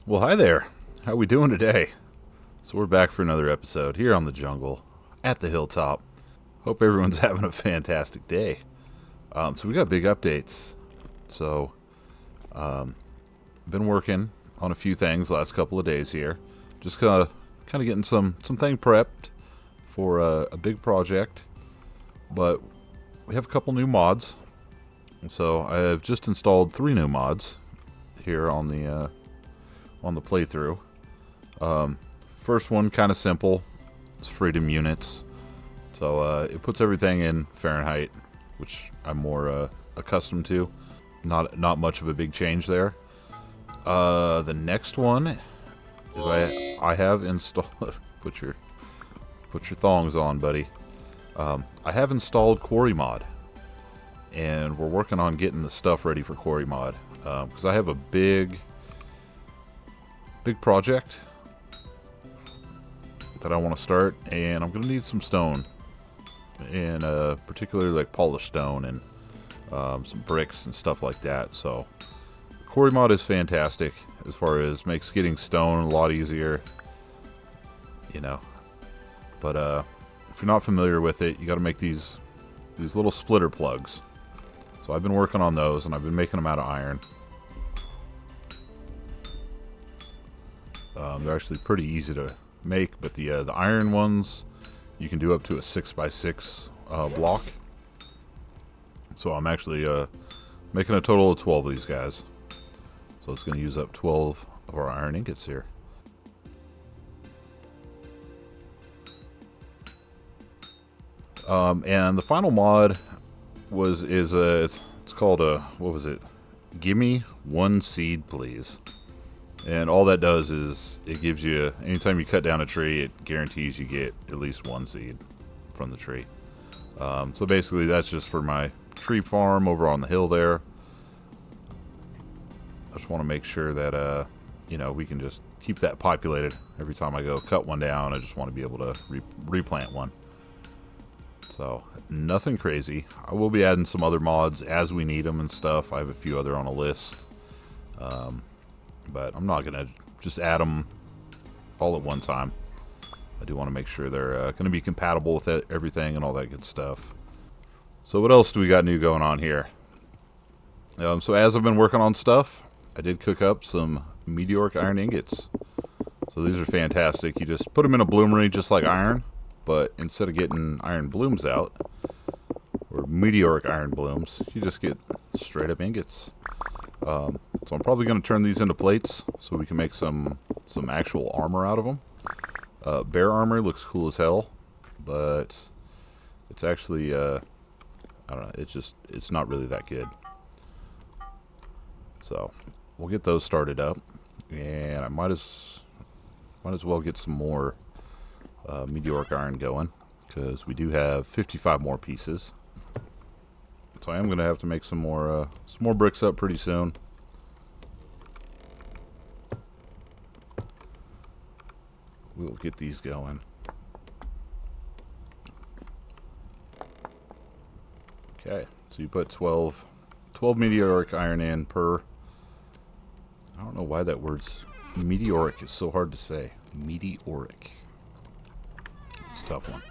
Well, hi there. How we doing today? So we're back for another episode here on the jungle at the hilltop. Hope everyone's having a fantastic day. So we got big updates. So, been working on a few things last couple of days here. Just kind of getting something prepped for a big project. But we have a couple new mods. So I have just installed 3 new mods here on the playthrough. First one, kind of simple. It's freedom units. So it puts everything in Fahrenheit, which I'm more accustomed to. Not much of a big change there. The next one is I have installed. Put your thongs on, buddy. I have installed Quarry mod, and we're working on getting the stuff ready for Quarry mod because I have a big project that I want to start, and I'm gonna need some stone, and particularly like polished stone and some bricks and stuff like that. So Quarry mod is fantastic as far as makes getting stone a lot easier, you know. But if you're not familiar with it, you got to make these little splitter plugs. So I've been working on those, and I've been making them out of iron. They're actually pretty easy to make, but the iron ones you can do up to a 6x6 block. So I'm actually making a total of 12 of these guys. So it's going to use up 12 of our iron ingots here. And the final mod it's called what was it? Gimme 1 seed, please. And all that does is it gives you, anytime you cut down a tree, it guarantees you get at least 1 seed from the tree. So basically that's just for my tree farm over on the hill there. I just want to make sure that, you know, we can just keep that populated. Every time I go cut one down, I just want to be able to replant one. So nothing crazy. I will be adding some other mods as we need them and stuff. I have a few other on a list. But I'm not going to just add them all at one time. I do want to make sure they're going to be compatible with everything and all that good stuff. So what else do we got new going on here? So as I've been working on stuff, I did cook up some meteoric iron ingots. So these are fantastic. You just put them in a bloomery just like iron, but instead of getting iron blooms out, or meteoric iron blooms, you just get straight up ingots. So I'm probably going to turn these into plates so we can make some actual armor out of them. Bear armor looks cool as hell, but it's actually, I don't know, it's not really that good. So we'll get those started up, and I might as well get some more meteoric iron going, because we do have 55 more pieces. So I am going to have to make some more bricks up pretty soon. We'll get these going. Okay, so you put 12 meteoric iron in per. I don't know why that word's meteoric is so hard to say. Meteoric. It's a tough one.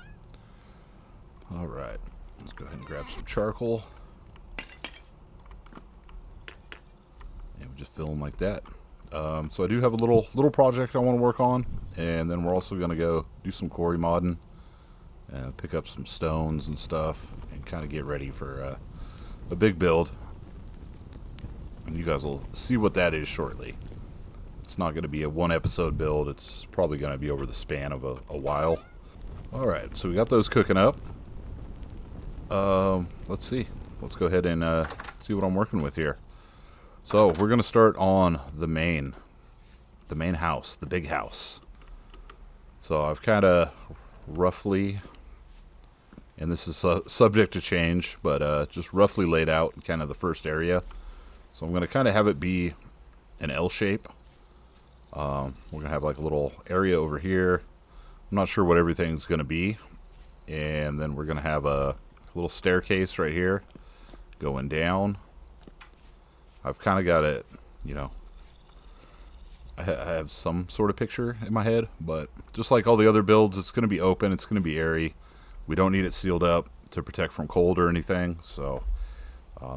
All right, let's go ahead and grab some charcoal. And we just fill them like that. So I do have a little project I want to work on, and then we're also going to go do some quarry modding, and pick up some stones and stuff, and kind of get ready for a big build. And you guys will see what that is shortly. It's not going to be a 1 episode build. It's probably going to be over the span of a while. All right, so we got those cooking up. Let's see. Let's go ahead and see what I'm working with here. So we're going to start on the main house, the big house. So I've kind of roughly, and this is subject to change, but just roughly laid out kind of the first area. So I'm going to kind of have it be an L shape. We're going to have like a little area over here. I'm not sure what everything's going to be. And then we're going to have a little staircase right here going down. I've kind of got it, you know, I I have some sort of picture in my head, but just like all the other builds, it's going to be open, it's going to be airy. We don't need it sealed up to protect from cold or anything, so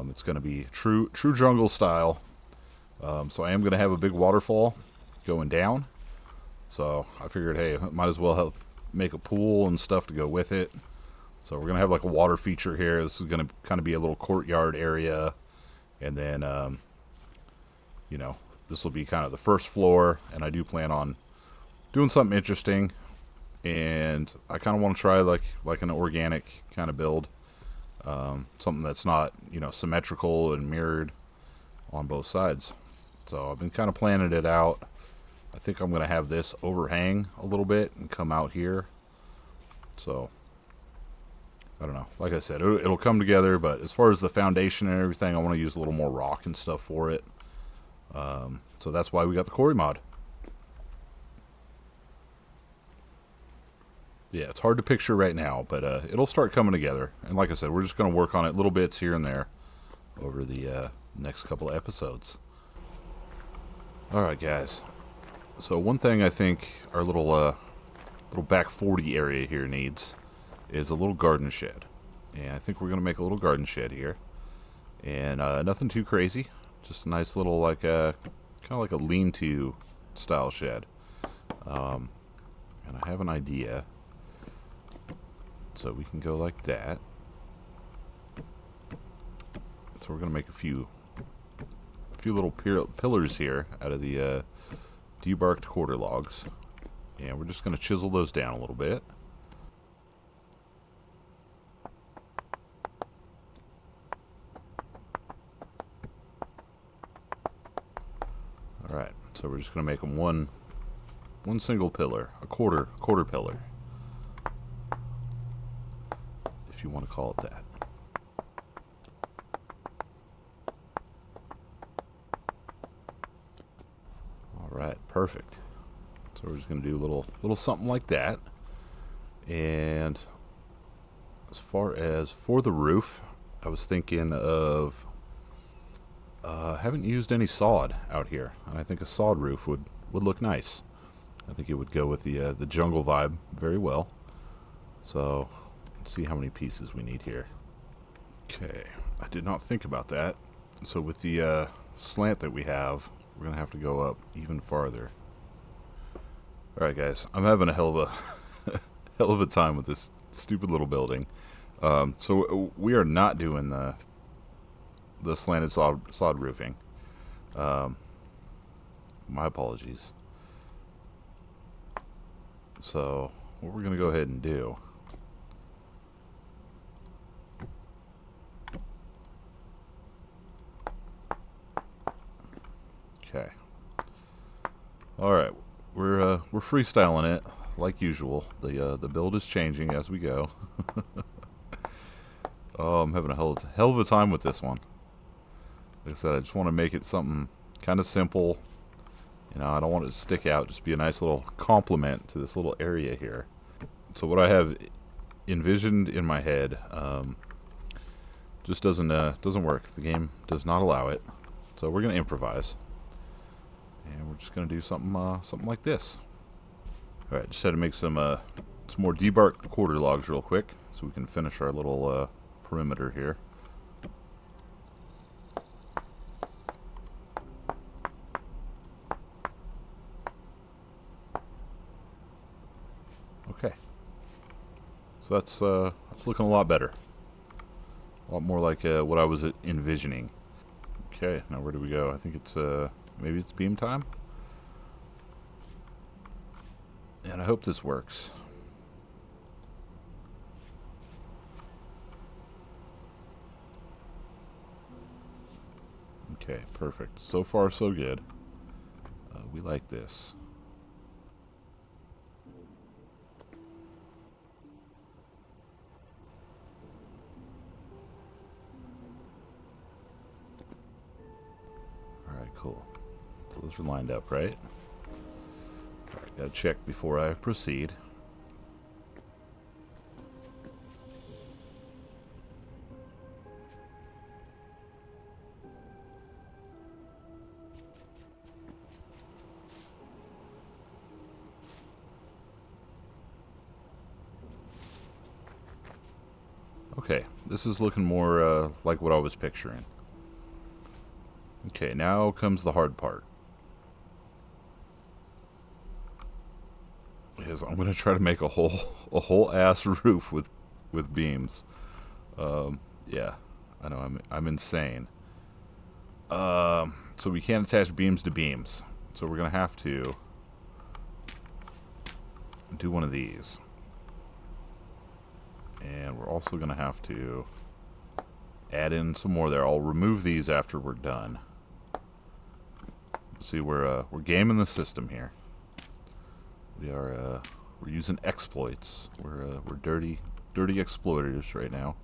it's going to be true jungle style. So I am going to have a big waterfall going down, so I figured, hey, might as well help make a pool and stuff to go with it. So we're going to have like a water feature here. This is going to kind of be a little courtyard area, and then you know, this will be kind of the first floor, and I do plan on doing something interesting, and I kind of want to try like an organic kind of build, something that's not, you know, symmetrical and mirrored on both sides. So I've been kind of planning it out. I think I'm going to have this overhang a little bit and come out here. So I don't know. Like I said, it'll come together, but as far as the foundation and everything, I want to use a little more rock and stuff for it. So that's why we got the Quarry mod. Yeah, it's hard to picture right now, but it'll start coming together. And like I said, we're just going to work on it little bits here and there over the next couple of episodes. Alright guys, so one thing I think our little back 40 area here needs is a little garden shed. And I think we're going to make a little garden shed here. And nothing too crazy, just a nice little like kind of like a lean-to style shed. And I have an idea. So we can go like that. So we're going to make a few little pillars here out of the debarked quarter logs, and we're just going to chisel those down a little bit. Alright, so we're just going to make them one single pillar, a quarter pillar, if you want to call it that. Alright, perfect. So we're just going to do a little something like that. And as far as for the roof, I was thinking of haven't used any sod out here, and I think a sod roof would look nice. I think it would go with the jungle vibe very well. So let's see how many pieces we need here. Okay, I did not think about that. So with the slant that we have, we're going to have to go up even farther. Alright guys, I'm having a hell of a time with this stupid little building. So we are not doing the slanted sod roofing. My apologies. So what we're going to go ahead and do, okay. Alright, we're freestyling it like usual. The build is changing as we go. Oh, I'm having a hell of a time with this one. Like I said, I just want to make it something kind of simple. You know, I don't want it to stick out, just be a nice little complement to this little area here. So what I have envisioned in my head just doesn't work. The game does not allow it. So we're going to improvise. And we're just going to do something like this. Alright, just had to make some more debarked quarter logs real quick so we can finish our little perimeter here. Okay. So that's looking a lot better. A lot more like what I was envisioning. Okay, now where do we go? I think it's maybe it's beam time. And I hope this works. Okay, perfect. So far, so good. We like this. Alright, cool. So those are lined up, right? Alright, gotta check before I proceed. Okay, this is looking more like what I was picturing. Okay, now comes the hard part. Is I'm gonna try to make a whole ass roof with beams. Yeah, I know I'm insane. So we can't attach beams to beams. So we're gonna have to do one of these. And we're also gonna have to add in some more there. I'll remove these after we're done. See, we're gaming the system here. We're using exploits. We're dirty exploiters right now.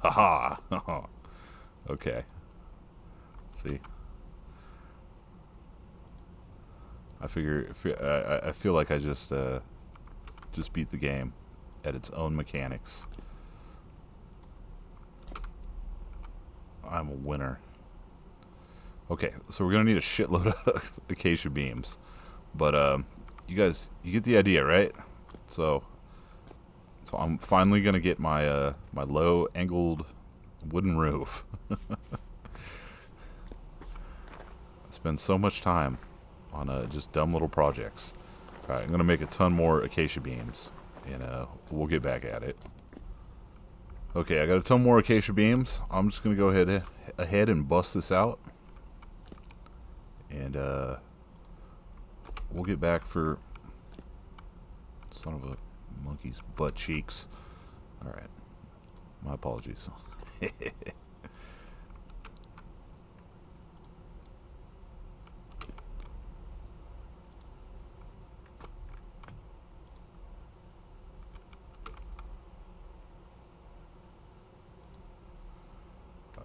Haha. Okay. See. I feel like I just beat the game at its own mechanics. I'm a winner. Okay, so we're gonna need a shitload of acacia beams, but you guys, you get the idea, right? So I'm finally gonna get my my low angled wooden roof. I spend so much time on just dumb little projects. All right, I'm gonna make a ton more acacia beams, and we'll get back at it. Okay, I got a ton more acacia beams. I'm just gonna go ahead and bust this out, and we'll get back for son of a monkey's butt cheeks. All right, my apologies.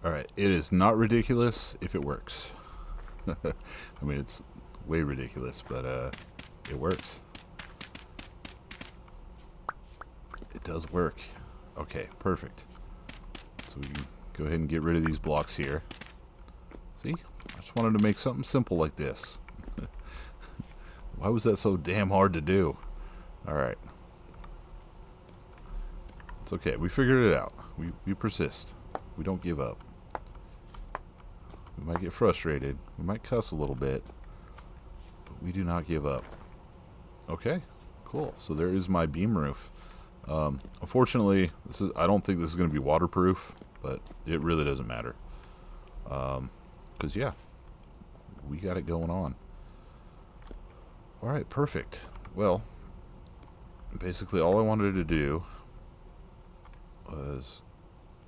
Alright, it is not ridiculous if it works. I mean, it's way ridiculous, but it works. It does work. Okay, perfect. So we can go ahead and get rid of these blocks here. See? I just wanted to make something simple like this. Why was that so damn hard to do? Alright. It's okay. We figured it out. We persist. We don't give up. We might get frustrated. We might cuss a little bit. But we do not give up. Okay. Cool. So there is my beam roof. Unfortunately, I don't think this is going to be waterproof, but it really doesn't matter. 'Cause yeah, we got it going on. Alright, perfect. Well, basically all I wanted to do was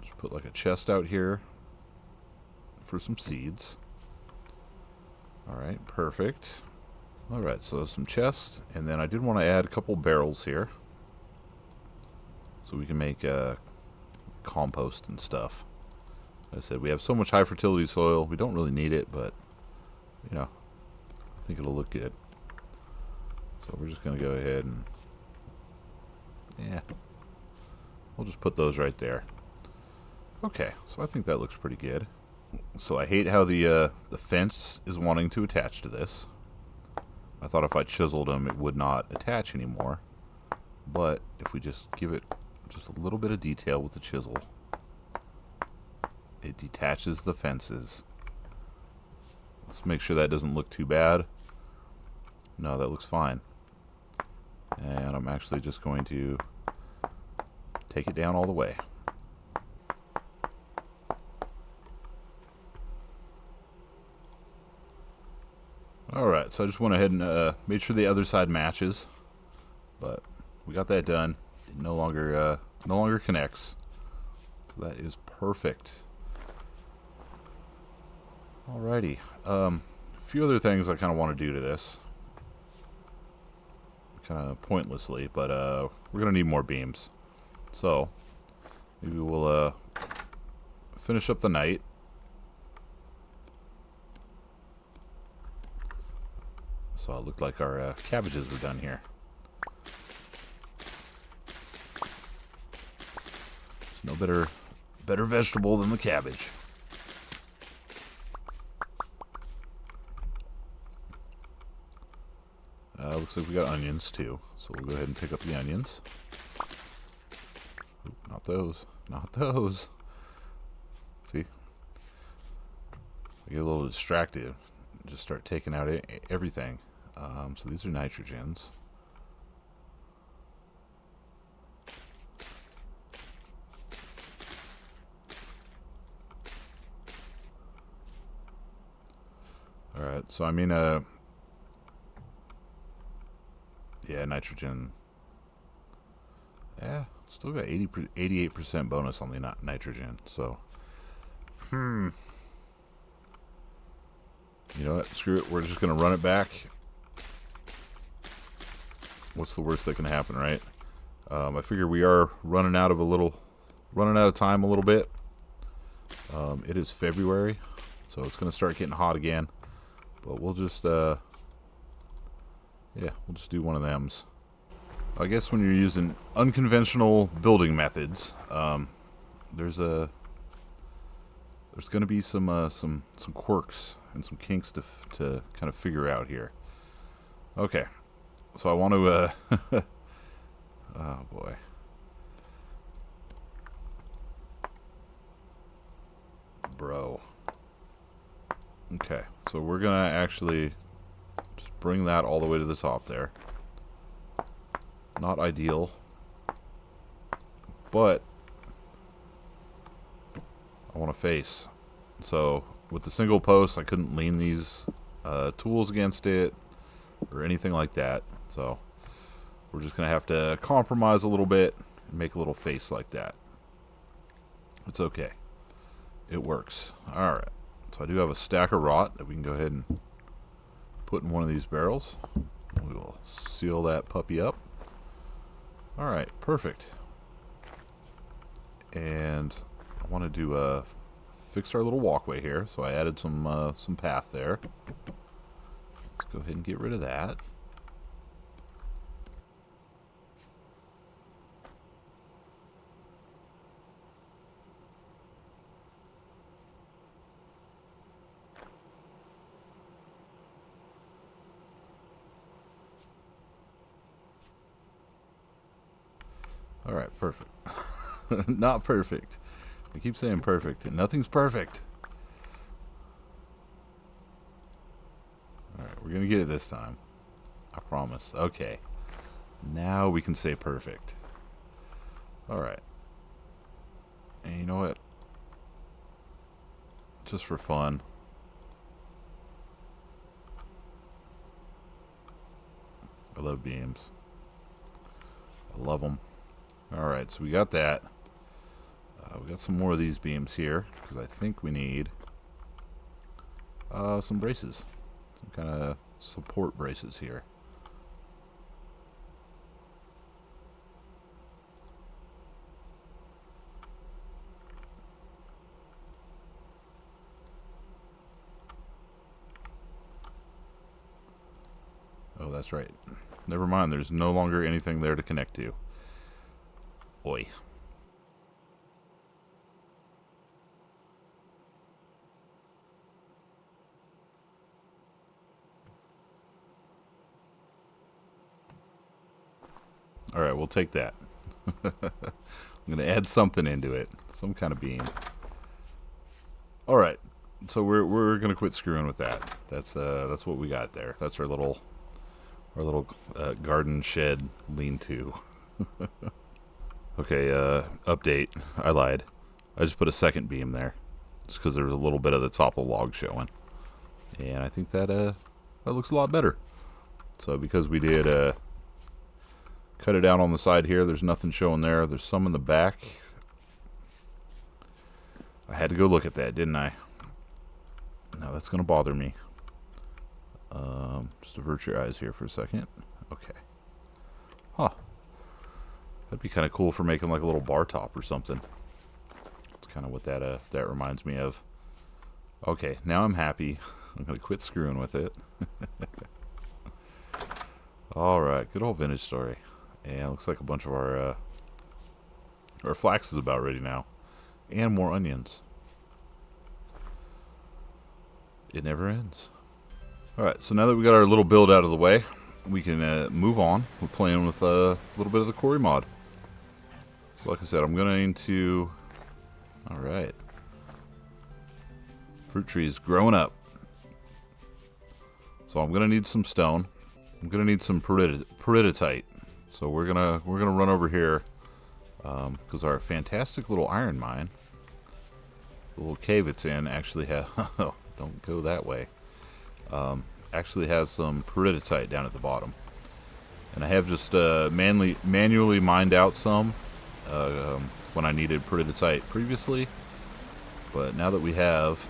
just put like a chest out here for some seeds. Alright, perfect. Alright, so some chests, and then I did want to add a couple barrels here so we can make compost and stuff. Like I said, we have so much high fertility soil, we don't really need it, but you know, I think it'll look good. So we're just going to go ahead and we'll just put those right there. Okay, so I think that looks pretty good. So I hate how the fence is wanting to attach to this. I thought if I chiseled them it would not attach anymore. But if we just give it just a little bit of detail with the chisel, it detaches the fences. Let's make sure that doesn't look too bad. No, that looks fine. And I'm actually just going to take it down all the way. Alright, so I just went ahead and made sure the other side matches. But we got that done. It no longer connects. So that is perfect. Alrighty. A few other things I kind of want to do to this. Kind of pointlessly, but we're going to need more beams. So, maybe we'll finish up the night. So it looked like our cabbages were done here. There's no better vegetable than the cabbage. looks like we got onions too. So we'll go ahead and pick up the onions. Oop, not those. Not those. See? I get a little distracted. Just start taking out everything. So these are nitrogens. Alright, so I mean, yeah, nitrogen. Yeah, still got 88% bonus on the nitrogen, so. You know what? Screw it. We're just going to run it back. What's the worst that can happen, right? I figure we are running out of time a little bit. It is February, so it's going to start getting hot again. But we'll just, yeah, we'll just do one of thems. I guess when you're using unconventional building methods, there's going to be some quirks and some kinks to kind of figure out here. Okay, so I want to, oh boy. Bro. Okay, so we're going to actually just bring that all the way to the top there. Not ideal, but I want a face. So with the single post, I couldn't lean these tools against it or anything like that. So we're just going to have to compromise a little bit and make a little face like that. It's okay. It works. All right. So I do have a stack of rot that we can go ahead and put in one of these barrels. We will seal that puppy up. All right, perfect. And I want to do fix our little walkway here. So I added some path there. Let's go ahead and get rid of that. All right, perfect. Not perfect. I keep saying perfect, and nothing's perfect. All right, we're going to get it this time. I promise. Okay. Now we can say perfect. All right. And you know what? Just for fun. I love beams. I love them. Alright, so we got that. We got some more of these beams here, because I think we need some braces. Some kind of support braces here. Oh, that's right. Never mind, there's no longer anything there to connect to. Oi. Alright, we'll take that. I'm going to add something into it. Some kind of beam. Alright, so we're going to quit screwing with that. That's what we got there. That's our little garden shed lean-to. Okay, update. I lied. I just put a second beam there, just because there was a little bit of the top of the log showing, and I think that that looks a lot better. So because we did cut it out on the side here, there's nothing showing there. There's some in the back. I had to go look at that, didn't I? Now that's gonna bother me. Just avert your eyes here for a second. Okay. Huh. That'd be kind of cool for making like a little bar top or something. That's kind of what that reminds me of. Okay, now I'm happy. I'm gonna quit screwing with it. All right, good old vintage story. And looks like a bunch of our flax is about ready now, and more onions. It never ends. All right, so now that we got our little build out of the way, we can move on. We're playing with a little bit of the Quarry mod. So like I said, I'm going to... Alright. Fruit trees growing up. So I'm going to need some stone. I'm going to need some peridotite. So we're gonna run over here because our fantastic little iron mine, the little cave it's in, actually has... don't go that way. Actually has some peridotite down at the bottom. And I have just manually mined out some when I needed peridotite previously. But now that we have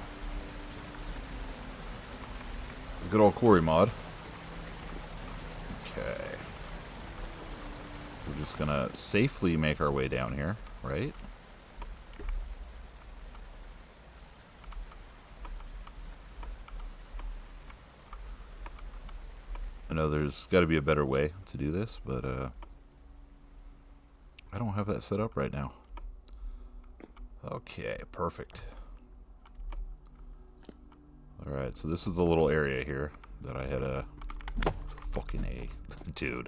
a good old Quarry mod, okay, we're just gonna safely make our way down here, right? I know there's got to be a better way to do this, but I don't have that set up right now. Okay, perfect. Alright, so this is the little area here that I had a... Fucking A. Dude.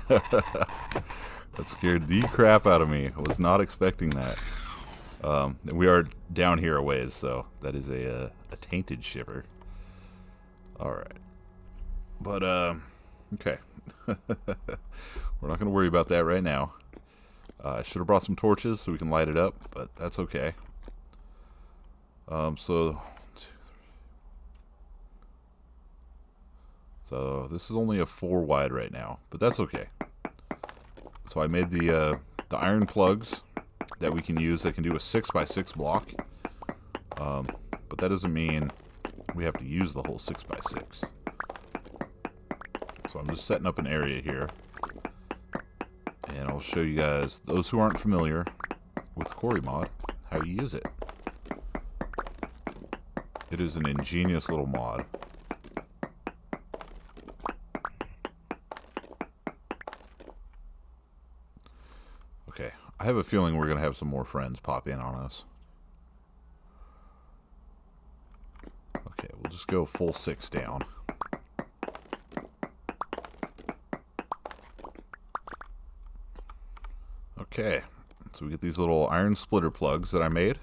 That scared the crap out of me. I was not expecting that. And we are down here a ways, so that is a tainted shiver. Alright. But, okay. We're not going to worry about that right now. I should have brought some torches so we can light it up, but that's okay. So this is only a 4 wide right now, but that's okay. So I made the iron plugs that we can use that can do a 6x6 block. But that doesn't mean we have to use the whole 6x6. So I'm just setting up an area here, and I'll show you guys, those who aren't familiar with the Quarry mod, how you use it. It is an ingenious little mod. Okay, I have a feeling we're going to have some more friends pop in on us. Okay, we'll just go full 6 down. Okay, so we get these little iron splitter plugs that I made,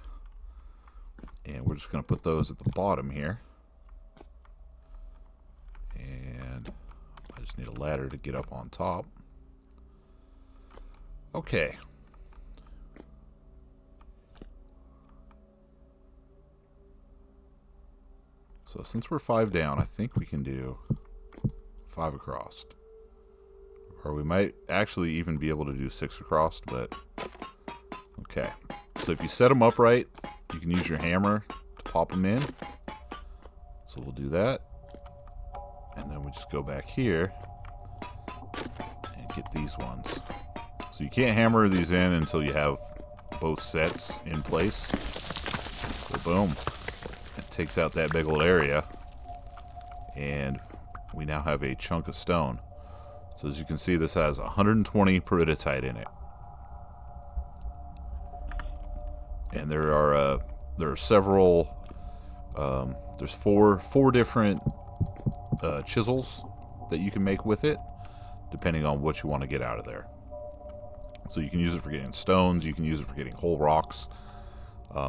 and we're just going to put those at the bottom here. And I just need a ladder to get up on top. Okay. So since we're 5 down, I think we can do 5 across. Or we might actually even be able to do 6 across, but okay. So if you set them up right, you can use your hammer to pop them in. So we'll do that. And then we just go back here and get these ones. So you can't hammer these in until you have both sets in place. So boom. It takes out that big old area. And we now have a chunk of stone. So as you can see, this has 120 peridotite in it. And there are several, there's four different chisels that you can make with it, depending on what you want to get out of there. So you can use it for getting stones, you can use it for getting whole rocks.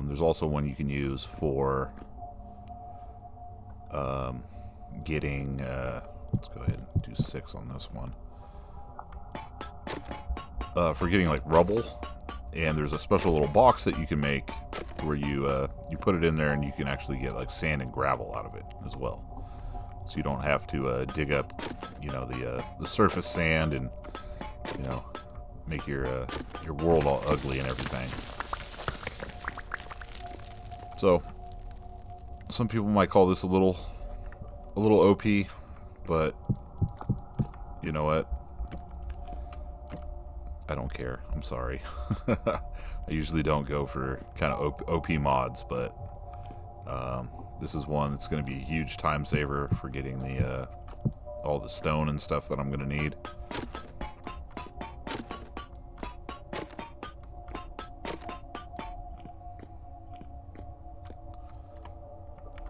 There's also one you can use for getting, let's go ahead and do 6 on this one. For getting like rubble, and there's a special little box that you can make where you put it in there and you can actually get like sand and gravel out of it as well. So you don't have to dig up, you know, the surface sand and, you know, make your world all ugly and everything. So some people might call this a little OP, but you know what? I don't care. I'm sorry. I usually don't go for kind of OP mods, but this is one that's going to be a huge time saver for getting the all the stone and stuff that I'm going to need.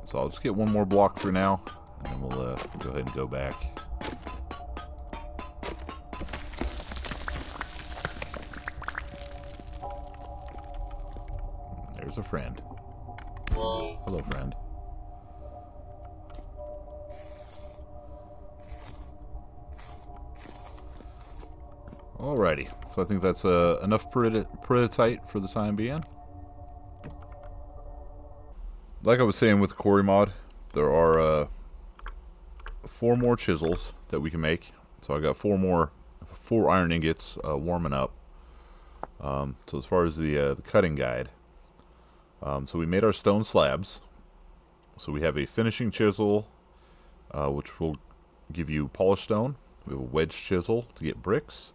So I'll just get one more block for now, and then we'll go ahead and go back. a friend. Hello, friend. Alrighty, so I think that's enough peridotite for the time being. Like I was saying with the Quarry mod, there are 4 more chisels that we can make. So I got 4 iron ingots warming up. So as far as the cutting guide, so we made our stone slabs. So we have a finishing chisel, which will give you polished stone. We have a wedge chisel to get bricks.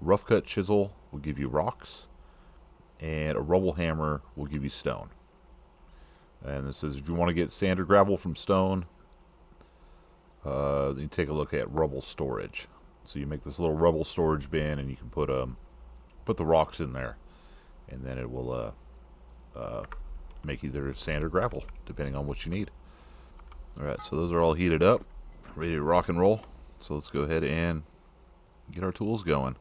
Rough cut chisel will give you rocks, and a rubble hammer will give you stone. And this says if you want to get sand or gravel from stone, then you take a look at rubble storage. So you make this little rubble storage bin, and you can put the rocks in there, and then it will make either sand or gravel depending on what you need. All right, so those are all heated up, ready to rock and roll. So let's go ahead and get our tools going.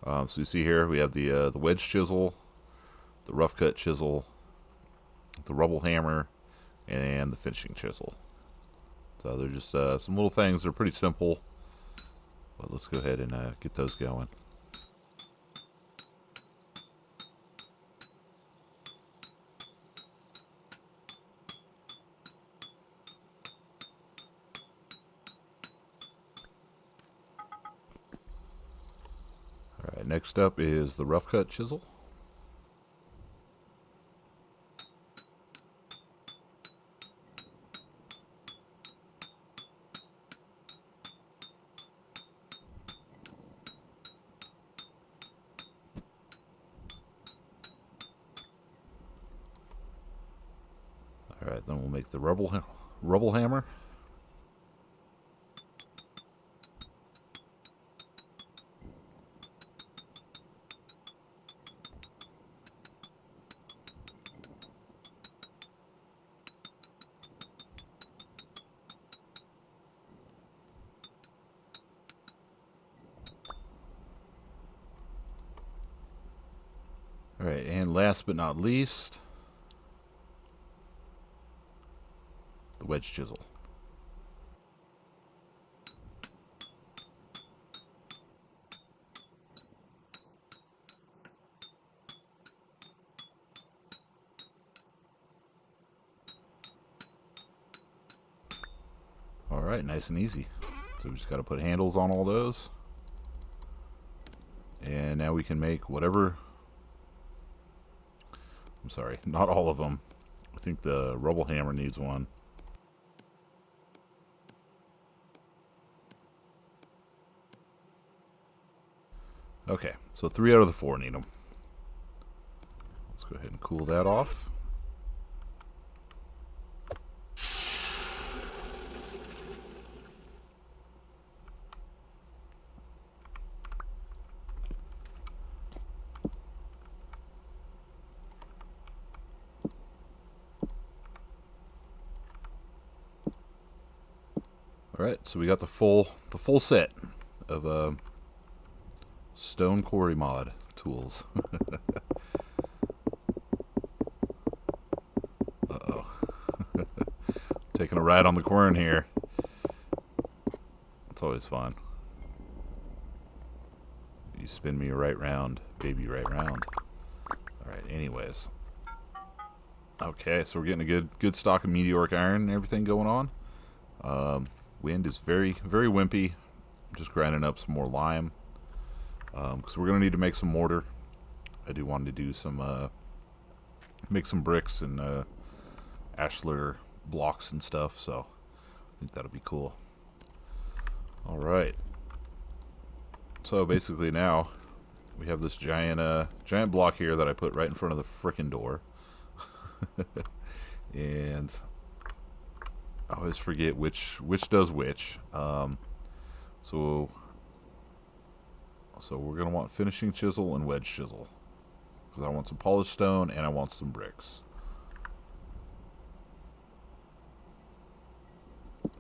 So you see here we have the wedge chisel, the rough cut chisel, the rubble hammer, and the finishing chisel. So they're just some little things. They're pretty simple, but let's go ahead and get those going. Alright, next up is the rough cut chisel. Alright, then we'll make the rubble hammer. Alright, and last but not least, the wedge chisel. Alright, nice and easy. So we just got to put handles on all those. And now we can make whatever... I'm sorry, not all of them. I think the rubble hammer needs one. Okay, so 3 out of the 4 need them. Let's go ahead and cool that off. Alright, so we got the full set of stone quarry mod tools. Uh-oh. Taking a ride on the quern here. It's always fun. You spin me right round, baby, right round. Alright, anyways. Okay, so we're getting a good stock of meteoric iron and everything going on. Wind is very, very wimpy. I'm just grinding up some more lime. Because we're going to need to make some mortar. I do want to do some, make some bricks and ashlar blocks and stuff, so I think that'll be cool. Alright. So basically now, we have this giant block here that I put right in front of the frickin' door. And I always forget which does which. So we're going to want finishing chisel and wedge chisel. Because I want some polished stone and I want some bricks.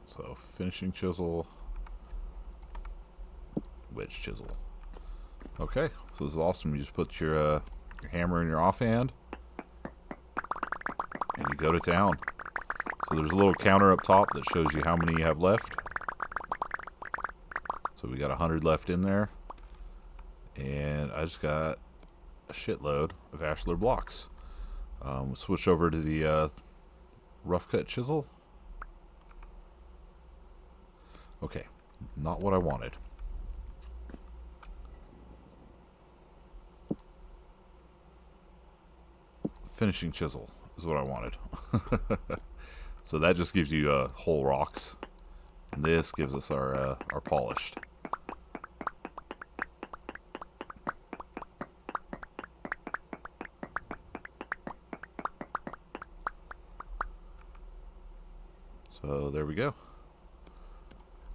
So finishing chisel, wedge chisel. Okay, so this is awesome. You just put your hammer in your offhand. you go to town. So there's a little counter up top that shows you how many you have left. So we got 100 left in there. And I just got a shitload of ashlar blocks. We'll switch over to the rough cut chisel. Okay, not what I wanted. Finishing chisel is what I wanted. So that just gives you whole rocks. And this gives us our polished. So there we go.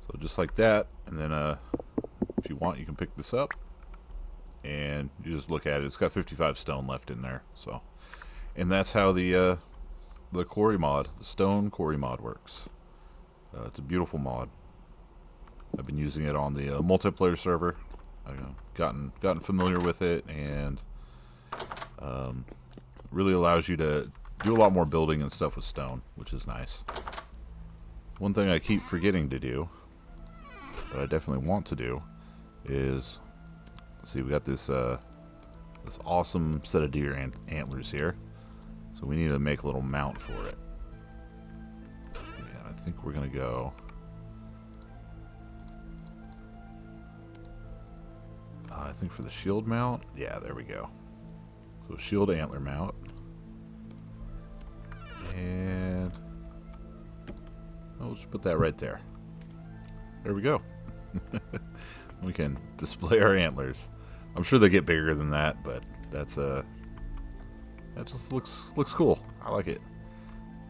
So just like that, and then if you want, you can pick this up, and you just look at it. It's got 55 stone left in there. So, and that's how the quarry mod, the stone quarry mod, works. It's a beautiful mod. I've been using it on the multiplayer server. I've gotten familiar with it, and really allows you to do a lot more building and stuff with stone, which is nice. One thing I keep forgetting to do, but I definitely want to do, is, see, we got this this awesome set of deer antlers here. So we need to make a little mount for it. Yeah, I think we're gonna go. I think for the shield mount, yeah, there we go. So shield antler mount, and I'll just put that right there. There we go. We can display our antlers. I'm sure they get bigger than that, but that's that just looks cool. I like it.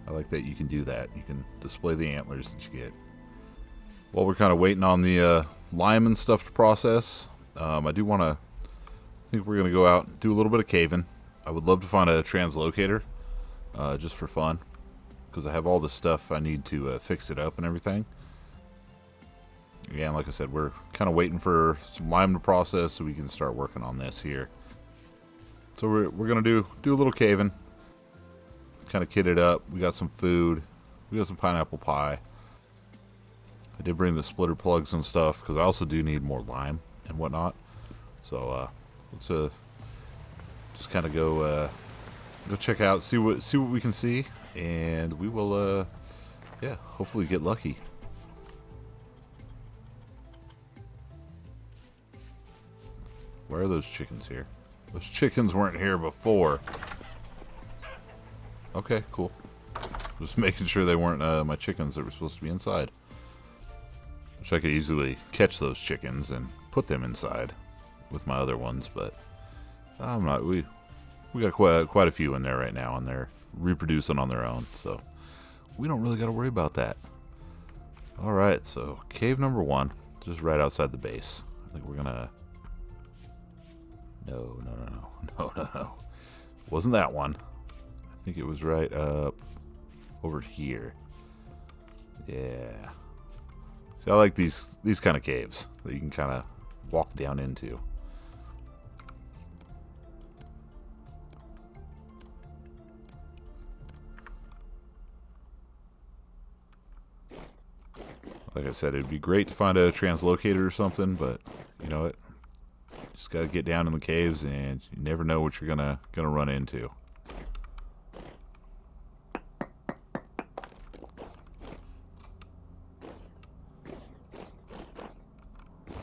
I like that you can do that. You can display the antlers that you get. While we're kind of waiting on the lime and stuff to process, I do want to. I think we're gonna go out and do a little bit of caving. I would love to find a translocator, just for fun, because I have all the stuff I need to fix it up and everything. Again, like I said, we're kind of waiting for some lime to process so we can start working on this here. So we're gonna do a little caving, kind of kit it up. We got some food, we got some pineapple pie. I did bring the splitter plugs and stuff because I also do need more lime and whatnot. So let's just kind of go check out, see what we can see, and we will yeah, hopefully get lucky. Where are those chickens here? Those chickens weren't here before. Okay, cool. Just making sure they weren't my chickens that were supposed to be inside. Which I could easily catch those chickens and put them inside with my other ones, but I'm not. We got quite a few in there right now, and they're reproducing on their own, so we don't really got to worry about that. All right, so cave number 1, just right outside the base. I think we're gonna. No. Wasn't that one? I think it was right up over here. Yeah. See, I like these kind of caves that you can kind of walk down into. Like I said, it'd be great to find a translocator or something, but you know what? Just gotta get down in the caves, and you never know what you're gonna run into.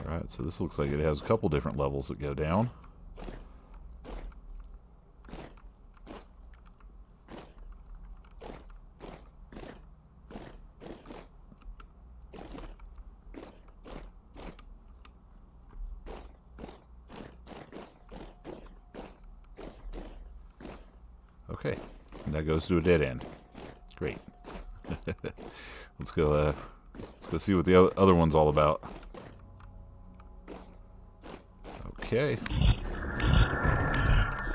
Alright, so this looks like it has a couple different levels that go down. Okay, that goes to a dead end. Great. Let's go see what the other one's all about. Okay.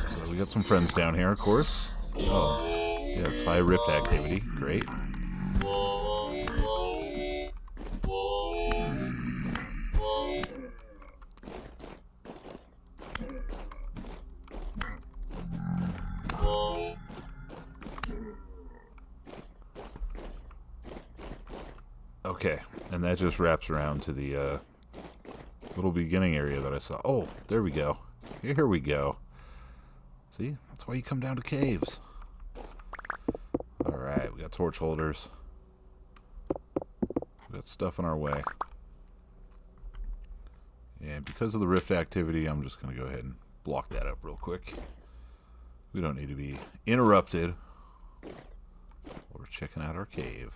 So we got some friends down here, of course. Oh, yeah, it's high rift activity. Great. that just wraps around to the little beginning area that I saw. Oh, there we go. Here we go. See? That's why you come down to caves. Alright, we got torch holders. We got stuff in our way. And because of the rift activity, I'm just going to go ahead and block that up real quick. We don't need to be interrupted. We're checking out our cave.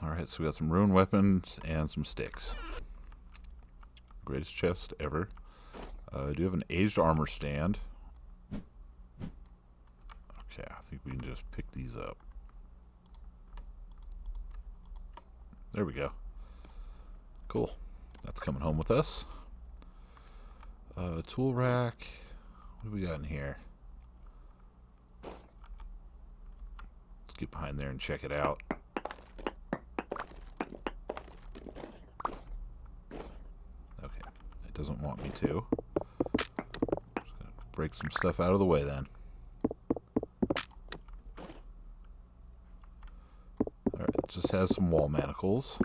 Alright, so we got some ruined weapons and some sticks. Greatest chest ever. I do have an aged armor stand. Okay, I think we can just pick these up. There we go. Cool. That's coming home with us. Tool rack. What do we got in here? Let's get behind there and check it out. Okay, it doesn't want me to. Just gonna break some stuff out of the way then. Alright, it just has some wall manacles.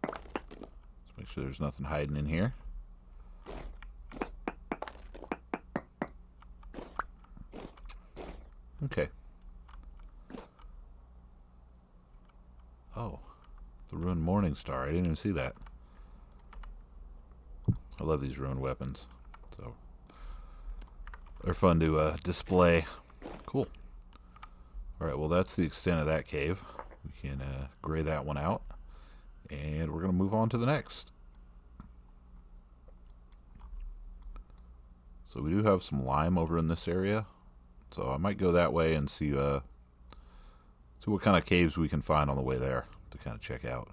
Let's make sure there's nothing hiding in here. Okay. Oh, the ruined Morning Star. I didn't even see that. I love these ruined weapons. So they're fun to display. Cool. Alright, well that's the extent of that cave. We can gray that one out. And we're going to move on to the next. So we do have some lime over in this area. So I might go that way and see what kind of caves we can find on the way there to kind of check out.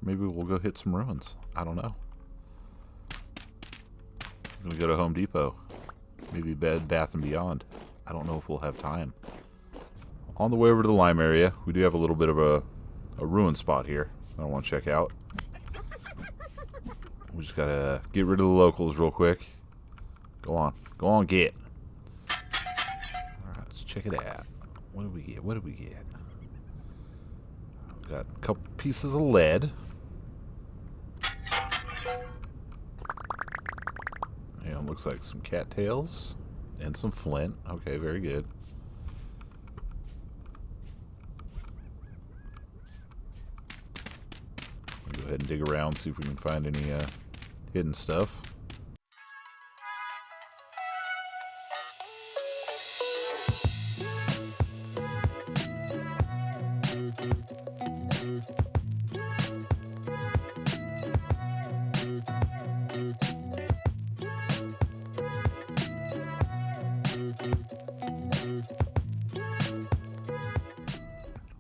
Maybe we'll go hit some ruins. I don't know. I'm going to go to Home Depot. Maybe Bed Bath & Beyond. I don't know if we'll have time. On the way over to the lime area, we do have a little bit of a ruin spot here I want to check out. We just got to get rid of the locals real quick. Go on. Go on, get. Alright, let's check it out. What did we get? What did we get? Got a couple pieces of lead. And looks like some cattails and some flint. Okay, very good. We'll go ahead and dig around, see if we can find any hidden stuff.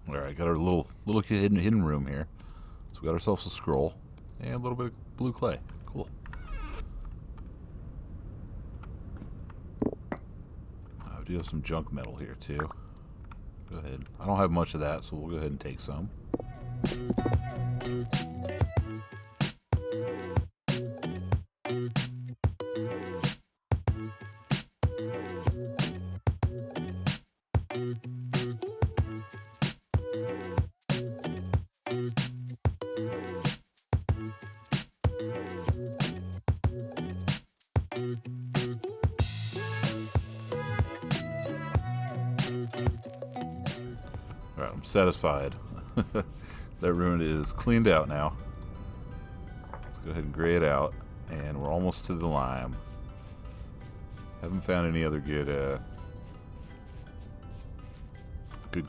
Alright, got our little hidden room here. So we got ourselves a scroll and a little bit of blue clay. Cool. We do have some junk metal here too. Go ahead. I don't have much of that, so we'll go ahead and take some. Alright, I'm satisfied. That ruin is cleaned out now. Let's go ahead and gray it out. And we're almost to the lime. Haven't found any other good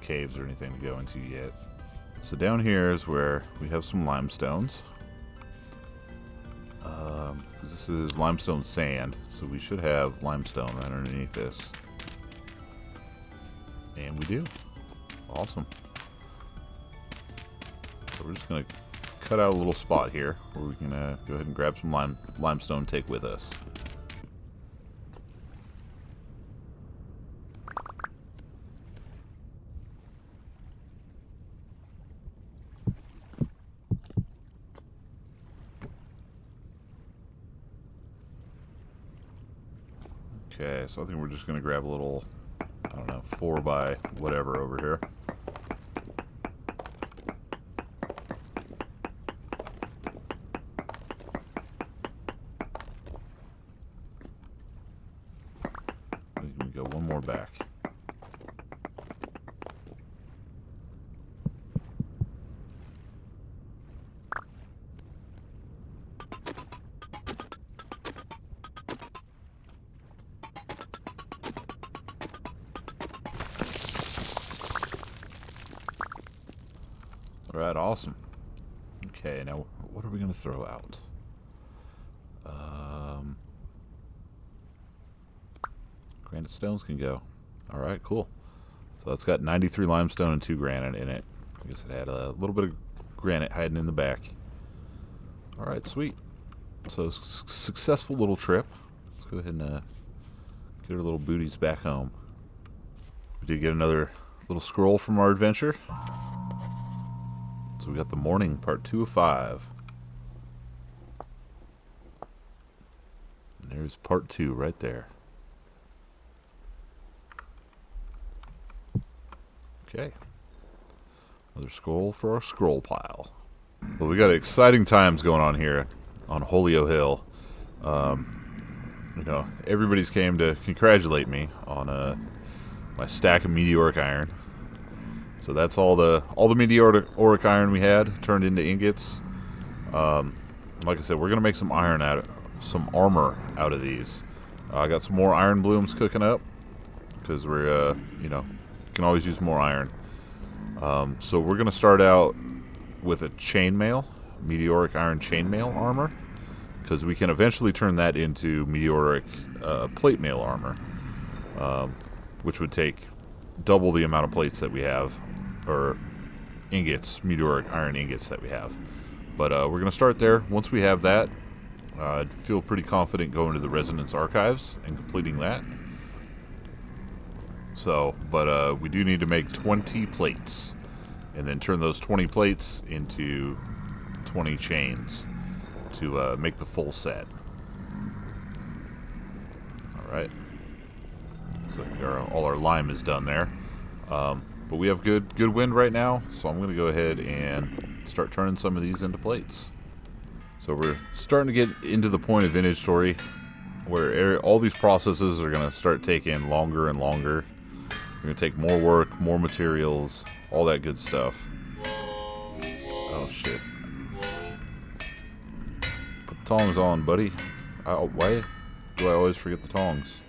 caves or anything to go into yet. So down here is where we have some limestones. This is limestone sand, so we should have limestone right underneath this. And we do. Awesome. So we're just going to cut out a little spot here where we can go ahead and grab some limestone and take with us. Okay, so I think we're just going to grab a little 4 by whatever over here. We can go one more back. Alright, awesome. Okay, now what are we going to throw out? Granite stones can go. Alright, cool. So that's got 93 limestone and 2 granite in it. I guess it had a little bit of granite hiding in the back. Alright, sweet. So, successful little trip. Let's go ahead and get our little booties back home. We did get another little scroll from our adventure. So we got the morning, part 2 of 5. And there's part 2 right there. Okay. Another scroll for our scroll pile. Well, we got exciting times going on here on Holio Hill. You know, everybody's came to congratulate me on my stack of meteoric iron. So that's all the meteoric iron we had turned into ingots. Like I said, we're gonna make some armor out of these. I got some more iron blooms cooking up because we're you know, can always use more iron. So we're gonna start out with a chainmail, meteoric iron chainmail armor, because we can eventually turn that into meteoric plate mail armor, which would take double the amount of plates that we have, or ingots, meteoric iron ingots that we have. But we're going to start there. Once we have that, I feel pretty confident going to the Resonance Archives and completing that. So, but we do need to make 20 plates, and then turn those 20 plates into 20 chains to make the full set. Alright. So all our lime is done there. But we have good wind right now, so I'm going to go ahead and start turning some of these into plates. So we're starting to get into the point of inventory where all these processes are going to start taking longer and longer. We're going to take more work, more materials, all that good stuff. Oh shit. Put the tongs on, buddy. Why do I always forget the tongs?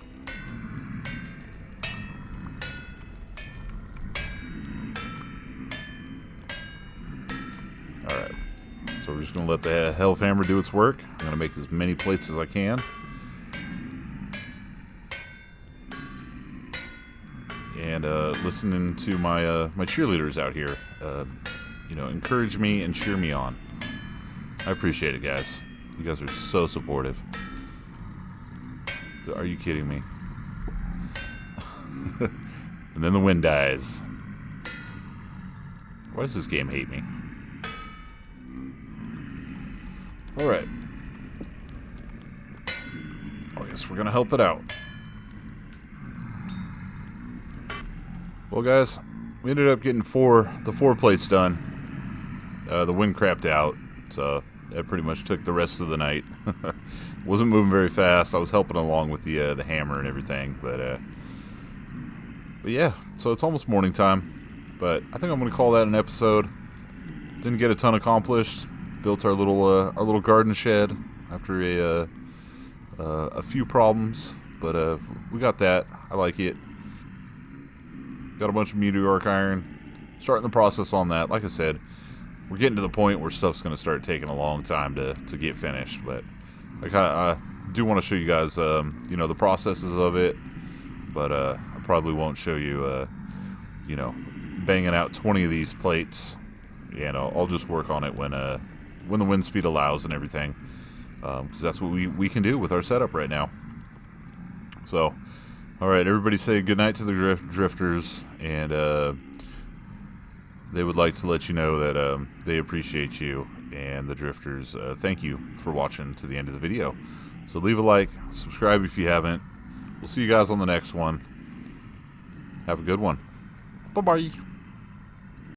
Alright. So we're just going to let the Health Hammer do its work. I'm going to make as many plates as I can. And listening to my my cheerleaders out here, you know, encourage me and cheer me on. I appreciate it, guys. You guys are so supportive. Are you kidding me? And then the wind dies. Why does this game hate me? Alright. I guess we're gonna help it out. Well, guys, we ended up getting the four plates done. The wind crapped out, so that pretty much took the rest of the night. Wasn't moving very fast. I was helping along with the hammer and everything, but yeah. So it's almost morning time, but I think I'm gonna call that an episode. Didn't get a ton accomplished. Built our little garden shed after a few problems, but we got that. I like it. Got a bunch of meteoric iron. Starting the process on that. Like I said, we're getting to the point where stuff's going to start taking a long time to get finished. But I do want to show you guys, you know, the processes of it. But I probably won't show you, you know, banging out 20 of these plates. You know, I'll just work on it when the wind speed allows and everything. Because that's what we can do with our setup right now. So, alright, everybody say goodnight to the drifters, and they would like to let you know that they appreciate you, and the drifters thank you for watching to the end of the video. So leave a like, subscribe if you haven't. We'll see you guys on the next one. Have a good one. Bye-bye.